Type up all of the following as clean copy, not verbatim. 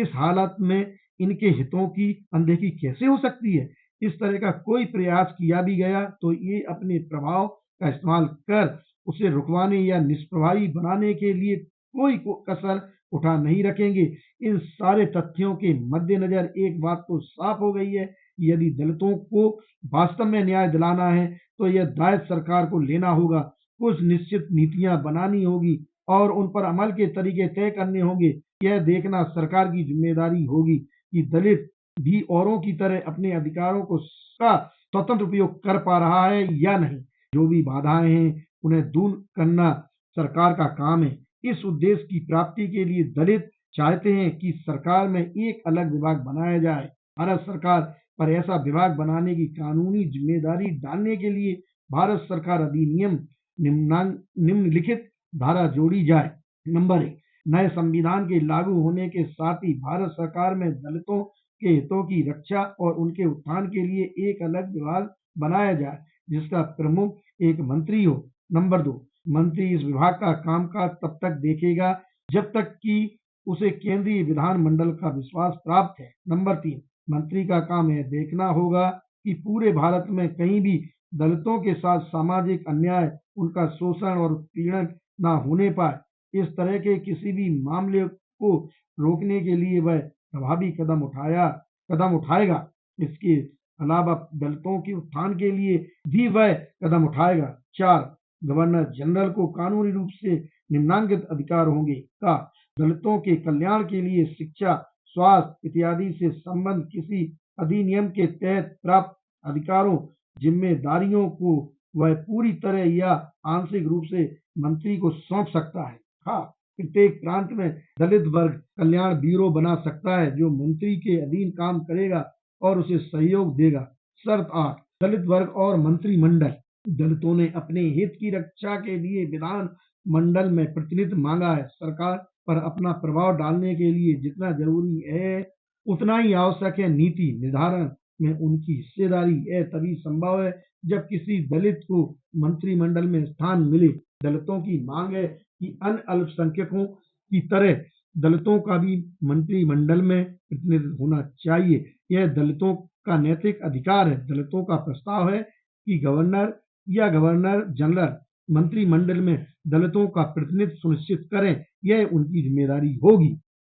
इस हालत में इनके हितों की अनदेखी कैसे हो सकती है? इस तरह का कोई प्रयास किया भी गया तो ये अपने प्रभाव का इस्तेमाल कर उसे रुकवाने या निष्प्रभावी बनाने के लिए कोई कसर उठा नहीं रखेंगे। इन सारे तथ्यों के मद्देनजर एक बात तो साफ हो गई है कि यदि दलितों को वास्तव में न्याय दिलाना है तो यह दायित्व सरकार को लेना होगा। कुछ निश्चित नीतियां बनानी होगी और उन पर अमल के तरीके तय करने होंगे। यह देखना सरकार की जिम्मेदारी होगी कि दलित भी औरों की तरह अपने अधिकारों का स्वतंत्र उपयोग कर पा रहा है या नहीं। जो भी बाधाएं हैं उन्हें दूर करना सरकार का काम है। इस उद्देश्य की प्राप्ति के लिए दलित चाहते हैं कि सरकार में एक अलग विभाग बनाया जाए। भारत सरकार पर ऐसा विभाग बनाने की कानूनी जिम्मेदारी डालने के लिए भारत सरकार अधिनियम निम्नलिखित धारा जोड़ी जाए। नंबर 1, नए संविधान के लागू होने के साथ ही भारत सरकार में दलितों के हितों की रक्षा और उनके उत्थान के लिए एक अलग विभाग बनाया जाए जिसका प्रमुख एक मंत्री हो। नंबर 2, मंत्री इस विभाग का कामकाज तब तक देखेगा जब तक कि उसे केंद्रीय विधानमंडल का विश्वास प्राप्त है। नंबर 3, मंत्री का काम यह देखना होगा कि पूरे भारत में कहीं भी दलितों के साथ सामाजिक अन्याय, उनका शोषण और उत्पीड़न ना होने पाए। इस तरह के किसी भी मामले को रोकने के लिए वह प्रभावी कदम उठाएगा। इसके अलावा दलितों के उत्थान के लिए भी वह कदम उठाएगा। 4, गवर्नर जनरल को कानूनी रूप से निम्नलिखित अधिकार होंगे का दलितों के कल्याण के लिए शिक्षा, स्वास्थ्य इत्यादि से संबंध किसी अधिनियम के तहत प्राप्त अधिकारों, जिम्मेदारियों को वह पूरी तरह या आंशिक रूप से मंत्री को सौंप सकता है। हाँ, प्रत्येक प्रांत में दलित वर्ग कल्याण ब्यूरो बना सकता है जो मंत्री के अधीन काम करेगा और उसे सहयोग देगा। शर्त 8, दलित वर्ग और मंत्रिमंडल। दलितों ने अपने हित की रक्षा के लिए विधान मंडल में प्रतिनिधित्व मांगा है। सरकार पर अपना प्रभाव डालने के लिए जितना जरूरी है उतना ही आवश्यक है। नीति निर्धारण में उनकी हिस्सेदारी है तभी संभव है जब किसी दलित को मंत्रिमंडल में स्थान मिले। दलितों की मांग है कि अन्य अल्पसंख्यकों की तरह दलितों का भी मंत्रिमंडल में प्रतिनिधित्व होना चाहिए। यह दलितों का नैतिक अधिकार है। दलितों का प्रस्ताव है कि गवर्नर या गवर्नर जनरल मंत्रिमंडल में दलितों का प्रतिनिधित्व सुनिश्चित करें। यह उनकी जिम्मेदारी होगी।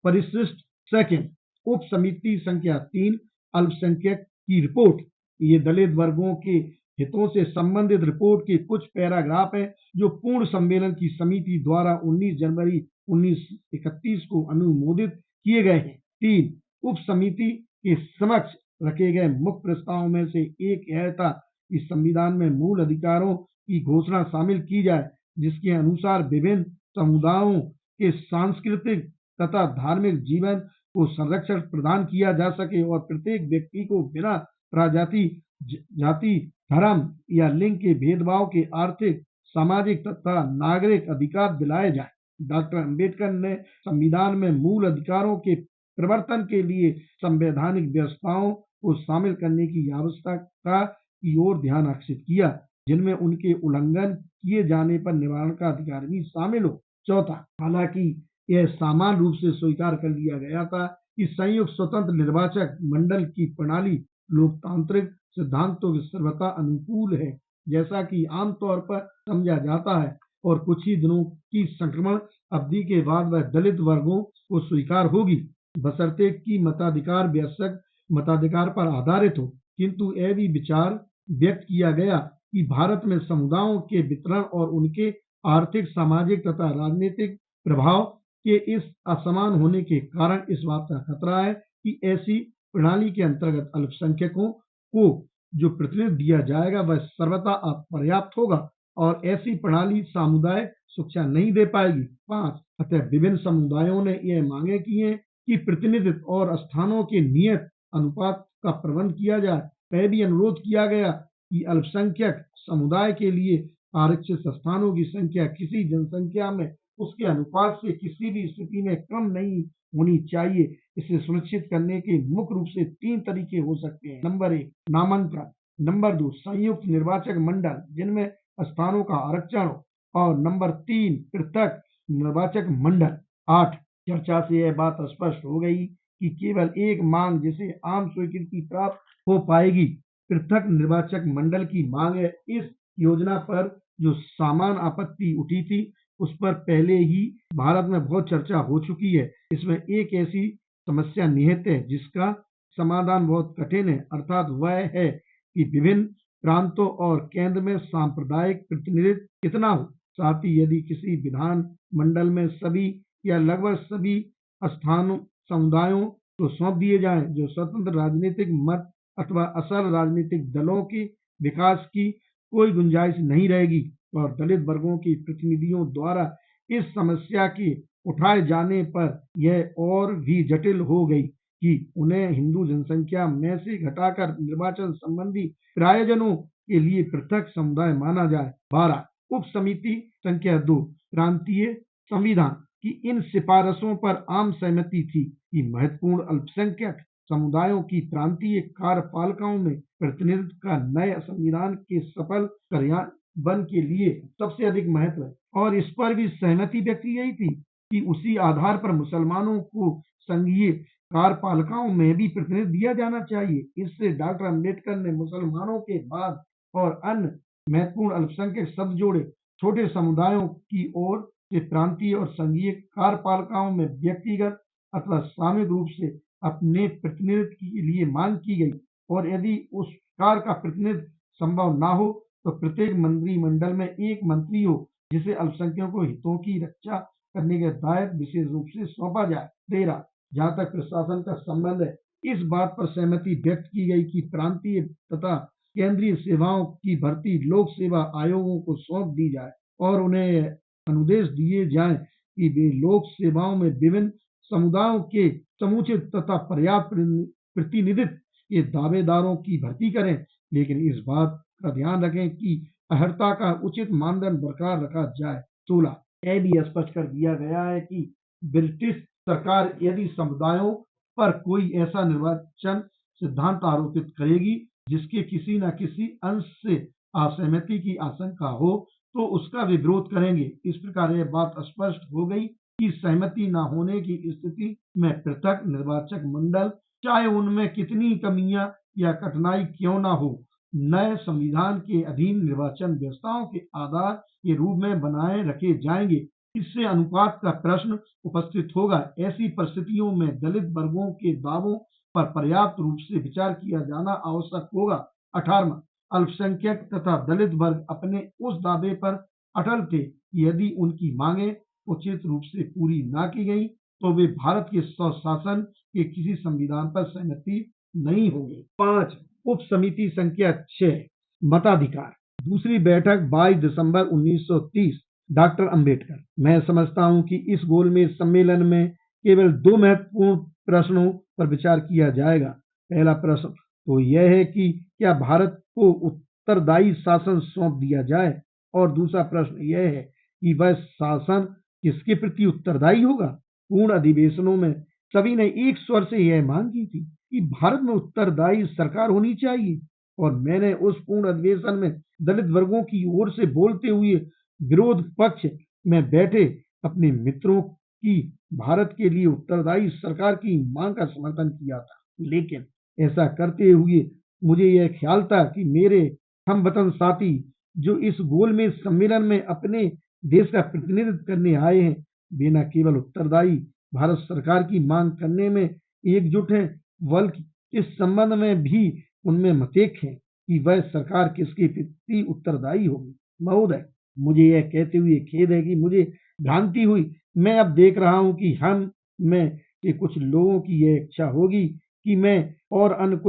परिशिष्ट सेकंड, उप समिति संख्या 3, अल्पसंख्यक की रिपोर्ट। ये दलित वर्गों के हितों से संबंधित रिपोर्ट के कुछ पैराग्राफ हैं जो पूर्ण सम्मेलन की समिति द्वारा 19 जनवरी 1931 को अनुमोदित किए गए हैं। 3, उप समिति के समक्ष रखे गए मुख्य प्रस्तावों में से एक यह था कि संविधान में मूल अधिकारों की घोषणा शामिल की जाए जिसके अनुसार विभिन्न समुदायों के सांस्कृतिक तथा धार्मिक जीवन को संरक्षण प्रदान किया जा सके और प्रत्येक व्यक्ति को बिना प्रजाति, जाति, धर्म या लिंग के भेदभाव के आर्थिक, सामाजिक तथा नागरिक अधिकार दिलाए जाए। डॉक्टर अंबेडकर ने संविधान में मूल अधिकारों के प्रवर्तन के लिए संवैधानिक व्यवस्थाओं को शामिल करने की आवश्यकता की ओर ध्यान आकर्षित किया जिनमें उनके उल्लंघन किए जाने पर निवारण का अधिकार भी शामिल हो। चौथा, हालांकि यह सामान्य रूप से स्वीकार कर लिया गया था कि संयुक्त स्वतंत्र निर्वाचक मंडल की प्रणाली लोकतांत्रिक सिद्धांतों के सर्वथा अनुकूल है जैसा कि आमतौर पर समझा जाता है और कुछ ही दिनों की संक्रमण अवधि के बाद वह दलित वर्गों को स्वीकार होगी बशर्ते कि मताधिकार वयस्क मताधिकार पर आधारित हो। किंतु यह भी विचार व्यक्त किया गया कि भारत में समुदायों के वितरण और उनके आर्थिक, सामाजिक तथा राजनीतिक प्रभाव के इस असमान होने के कारण इस बात का खतरा है कि ऐसी प्रणाली के अंतर्गत अल्पसंख्यकों को जो प्रतिनिधित्व दिया जाएगा वह सर्वथा अपर्याप्त होगा और ऐसी प्रणाली सामुदायिक शिक्षा नहीं दे पाएगी। 5, अतः विभिन्न समुदायों ने यह मांगे की है कि प्रतिनिधित्व और स्थानों के नियत अनुपात का प्रबंध किया जाए। यह भी अनुरोध किया गया कि अल्पसंख्यक समुदाय के लिए आरक्षित स्थानों की संख्या किसी जनसंख्या में उसके अनुपात से किसी भी स्थिति में कम नहीं होनी चाहिए। इसे सुनिश्चित करने के मुख्य रूप से 3 तरीके हो सकते हैं। नंबर 1, नामांकन। नंबर 2, संयुक्त निर्वाचक मंडल जिनमें स्थानों का आरक्षण हो और नंबर 3, पृथक निर्वाचक मंडल। 8, चर्चा से यह बात स्पष्ट हो गई कि केवल एक मांग जिसे आम स्वीकृति प्राप्त हो पाएगी पृथक निर्वाचक मंडल की मांग है। इस योजना पर जो सामान आपत्ति उठी थी उस पर पहले ही भारत में बहुत चर्चा हो चुकी है। इसमें एक ऐसी समस्या निहित है जिसका समाधान बहुत कठिन है, अर्थात वह है कि विभिन्न प्रांतों और केंद्र में सांप्रदायिक प्रतिनिधित्व कितना हो। साथ ही यदि किसी विधान मंडल में सभी या लगभग सभी स्थानों समुदायों को सौंप दिए जाएं जो स्वतंत्र राजनीतिक मत अथवा असल राजनीतिक दलों के विकास की कोई गुंजाइश नहीं रहेगी और दलित वर्गों के प्रतिनिधियों द्वारा इस समस्या के उठाए जाने पर यह और भी जटिल हो गई कि उन्हें हिंदू जनसंख्या में से घटाकर निर्वाचन संबंधी प्रायोजनों के लिए पृथक समुदाय माना जाए। 12 उप समिति संख्या 2 प्रांतीय संविधान की इन सिफारिशों पर आम सहमति थी कि महत्वपूर्ण अल्पसंख्यक समुदायों की प्रांतीय कार्यपालिकाओं में प्रतिनिधित्व का नए संविधान के सफल कार्यान्वयन के लिए सबसे अधिक महत्व है और इस पर भी सहमति व्यक्त की गई थी कि उसी आधार पर मुसलमानों को संघीय कार्यपालिकाओं में भी प्रतिनिधित्व दिया जाना चाहिए। इससे डॉक्टर अम्बेडकर ने मुसलमानों के बाद और अन्य महत्वपूर्ण अल्पसंख्यक शब्द जोड़े। छोटे समुदायों की ओर से प्रांतीय और संघीय कार्यपालिकाओं में व्यक्तिगत अथवा सामूहिक रूप से अपने प्रतिनिधित्व के लिए मांग की गई और यदि उस प्रकार का प्रतिनिधित्व संभव न हो तो प्रत्येक मंत्रिमंडल में एक मंत्री हो जिसे अल्पसंख्यकों हितों की रक्षा करने के दायित्व विशेष रूप से सौंपा जाए। 13 जहां तक प्रशासन का संबंध है, इस बात पर सहमति व्यक्त की गई कि प्रांतीय तथा केंद्रीय सेवाओं की भर्ती लोक सेवा आयोगों को सौंप दी जाए और उन्हें अनुदेश दिए जाएं कि वे लोक सेवाओं में विभिन्न समुदायों के समुचित तथा पर्याप्त प्रतिनिधित्व के दावेदारों की भर्ती करें, लेकिन इस बात का ध्यान रखें कि अर्हता का उचित मानदंड बरकरार रखा जाए। 16 यह भी स्पष्ट कर दिया गया है कि ब्रिटिश सरकार यदि समुदायों पर कोई ऐसा निर्वाचन सिद्धांत आरोपित करेगी जिसके किसी न किसी अंश से असहमति की आशंका हो तो उसका वे विरोध करेंगे। इस प्रकार यह बात स्पष्ट हो गई कि सहमति न होने की स्थिति में पृथक निर्वाचक मंडल चाहे उनमें कितनी कमियां या कठिनाई क्यों न हो नए संविधान के अधीन निर्वाचन व्यवस्थाओं के आधार के रूप में बनाए रखे जाएंगे। इससे अनुपात का प्रश्न उपस्थित होगा। ऐसी परिस्थितियों में दलित वर्गों के दावों पर पर्याप्त रूप से विचार किया जाना आवश्यक होगा। 18 अल्पसंख्यक तथा दलित वर्ग अपने उस दावे पर अटल थे कि यदि उनकी मांगें उचित रूप से पूरी न की गई तो वे भारत के स्वशासन के किसी संविधान पर सहमति नहीं होंगे। 5 उप समिति संख्या 6 मताधिकार दूसरी बैठक 22 दिसंबर 1930 डॉक्टर अंबेडकर। मैं समझता हूं कि इस गोलमेज सम्मेलन में केवल 2 महत्वपूर्ण प्रश्नों पर विचार किया जाएगा। पहला प्रश्न तो यह है कि क्या भारत को उत्तरदायी शासन सौंप दिया जाए और दूसरा प्रश्न यह है कि वह शासन किसके प्रति उत्तरदायी होगा। पूर्ण अधिवेशनों में सभी ने एक स्वर से यह मांग की थी कि भारत में उत्तरदायी सरकार होनी चाहिए और मैंने उस पूर्ण अधिवेशन में दलित वर्गों की ओर से बोलते हुए विरोध पक्ष में बैठे अपने मित्रों की भारत के लिए उत्तरदायी सरकार की मांग का समर्थन किया था। लेकिन ऐसा करते हुए मुझे यह ख्याल था कि मेरे हमवतन साथी जो इस गोलमेज सम्मेलन में अपने देश का प्रतिनिधित्व करने आए हैं वे न केवल उत्तरदायी भारत सरकार की मांग करने में एकजुट हैं बल्कि इस संबंध में भी उनमें मतैक्य है कि वह सरकार किसके प्रति उत्तरदायी होगी। महोदय, मुझे यह कहते हुए खेद है कि मुझे भ्रांति हुई। मैं अब देख रहा हूं कि हम में से कुछ लोगों की यह इच्छा होगी कि मैं और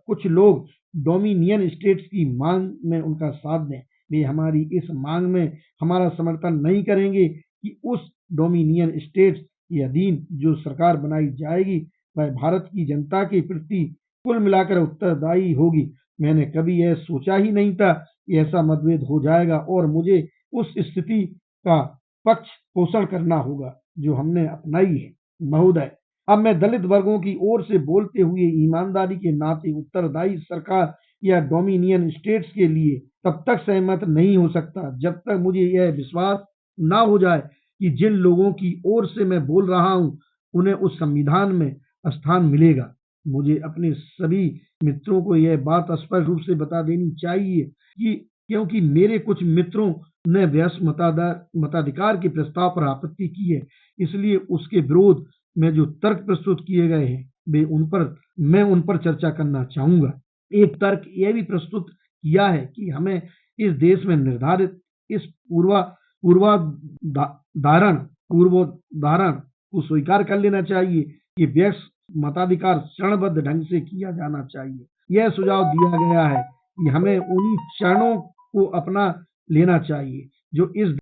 कुछ लोग डोमिनियन स्टेट्स की मांग में उनका साथ दें। वे हमारी इस मांग में हमारा समर्थन नहीं करेंगे कि उस डोमिनियन स्टेट्स के अधीन जो सरकार बनाई जाएगी वह भारत की जनता के प्रति कुल मिलाकर उत्तरदायी होगी। मैंने कभी यह सोचा ही नहीं था कि ऐसा मतभेद हो जाएगा और मुझे उस स्थिति का पक्ष पोषण करना होगा जो हमने अपनाई है। महोदय, अब मैं दलित वर्गों की ओर से बोलते हुए ईमानदारी के नाते उत्तरदायी सरकार या डोमिनियन स्टेट्स के लिए तब तक सहमत नहीं हो सकता जब तक मुझे यह विश्वास न हो जाए कि जिन लोगों की ओर से मैं बोल रहा हूं उन्हें उस संविधान में स्थान मिलेगा। मुझे अपने सभी मित्रों को यह बात स्पष्ट रूप से बता देनी चाहिए कि क्योंकि मेरे कुछ मित्रों ने वयस्क मताधिकार के प्रस्ताव पर आपत्ति की है, इसलिए उसके विरोध में जो तर्क प्रस्तुत किए गए हैं मैं उन पर चर्चा करना चाहूंगा। एक तर्क यह भी प्रस्तुत किया है कि हमें इस देश में निर्धारित इस पूर्वोदाहरण को स्वीकार कर लेना चाहिए कि वयस्क मताधिकार चरणबद्ध ढंग से किया जाना चाहिए। यह सुझाव दिया गया है कि हमें उन्हीं चरणों को अपना लेना चाहिए जो इस